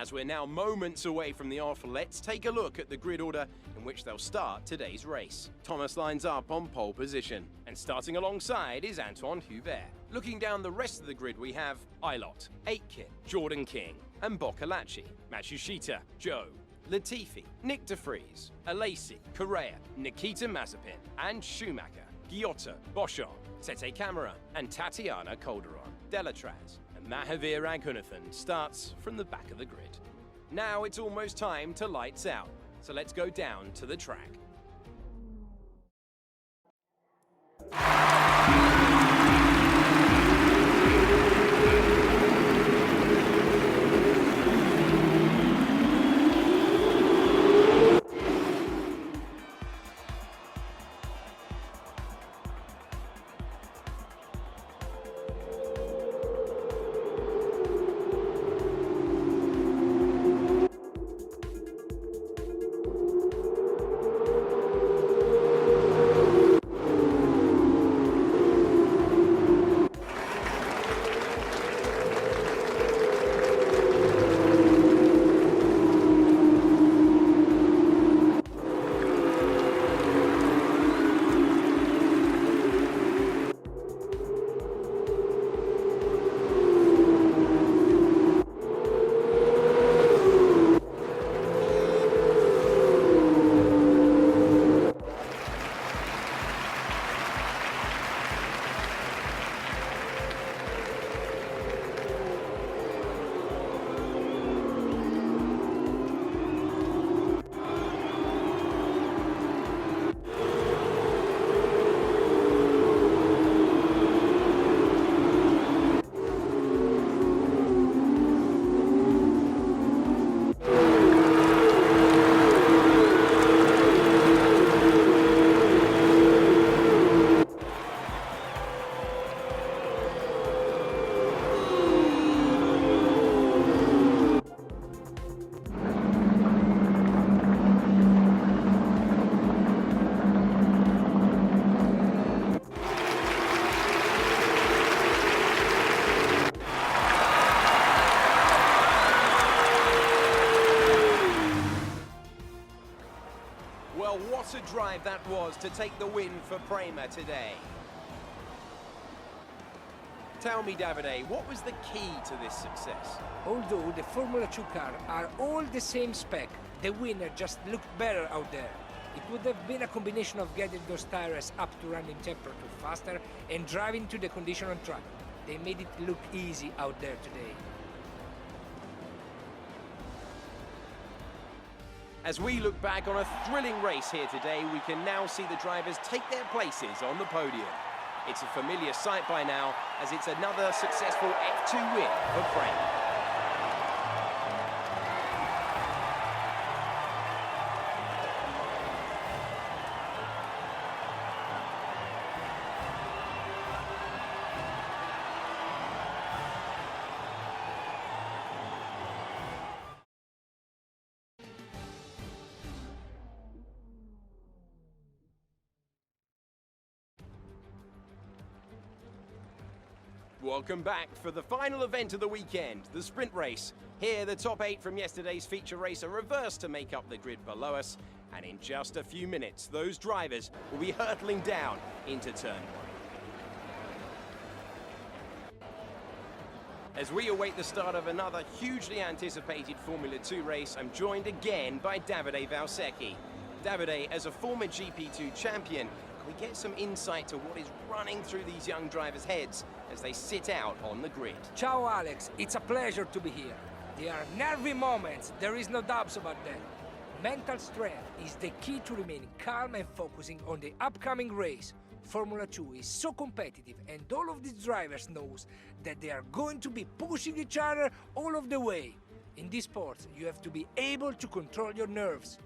As we're now moments away from the off, let's take a look at the grid order in which they'll start today's race. Thomas lines up on pole position, and starting alongside is Antoine Hubert. Looking down the rest of the grid, we have Ilott, Aitken, Jordan King, and Boccolacci, Matsushita, Joe, Latifi, Nick de Vries, Alesi, Correa, Nikita Mazepin, and Schumacher, Giotto, Boschon, Tete Camara, and Tatiana Calderon. Delatraz and Mahavir Raghunathan starts from the back of the grid. Now it's almost time to lights out, so let's go down to the track. Well, what a drive that was to take the win for Prema today. Tell me, Davide, what was the key to this success? Although the Formula 2 cars are all the same spec, the winner just looked better out there. It would have been a combination of getting those tires up to running temperature faster and driving to the condition on track. They made it look easy out there today. As we look back on a thrilling race here today, we can now see the drivers take their places on the podium. It's a familiar sight by now, as it's another successful F2 win for Prema. Welcome back for the final event of the weekend, the sprint race. Here, the top 8 from yesterday's feature race are reversed to make up the grid below us, and in just a few minutes, those drivers will be hurtling down into turn 1. As we await the start of another hugely anticipated Formula 2 race, I'm joined again by Davide Valsecchi. Davide, as a former GP2 champion, we get some insight to what is running through these young drivers' heads as they sit out on the grid. Ciao Alex, it's a pleasure to be here. There are nervy moments, there is no doubts about that. Mental strength is the key to remaining calm and focusing on the upcoming race. Formula 2 is so competitive, and all of these drivers knows that they are going to be pushing each other all of the way. In this sport, you have to be able to control your nerves.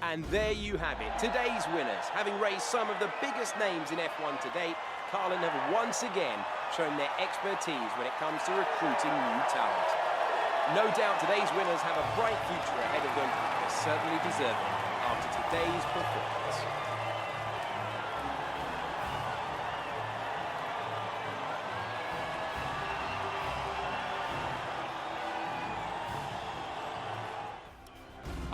And there you have it, today's winners. Having raced some of the biggest names in F1 to date, Carlin have once again shown their expertise when it comes to recruiting new talent. No doubt today's winners have a bright future ahead of them. They certainly deserve it after today's performance.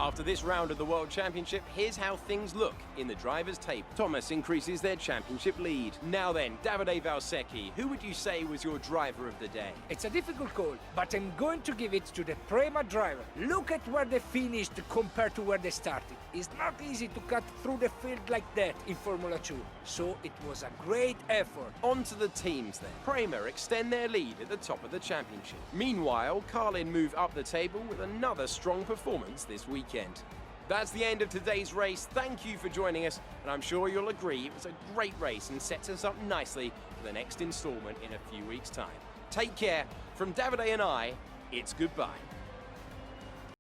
After this round of the World Championship, here's how things look in the drivers' table. Thomas increases their championship lead. Now then, Davide Valsecchi, who would you say was your driver of the day? It's a difficult call, but I'm going to give it to the Prema driver. Look at where they finished compared to where they started. It's not easy to cut through the field like that in Formula 2, so it was a great effort. On to the teams then. Prema extend their lead at the top of the championship. Meanwhile, Carlin move up the table with another strong performance this weekend. That's the end of today's race. Thank you for joining us, and I'm sure you'll agree it was a great race and sets us up nicely for the next installment in a few weeks' time. Take care. From Davide and I, it's goodbye.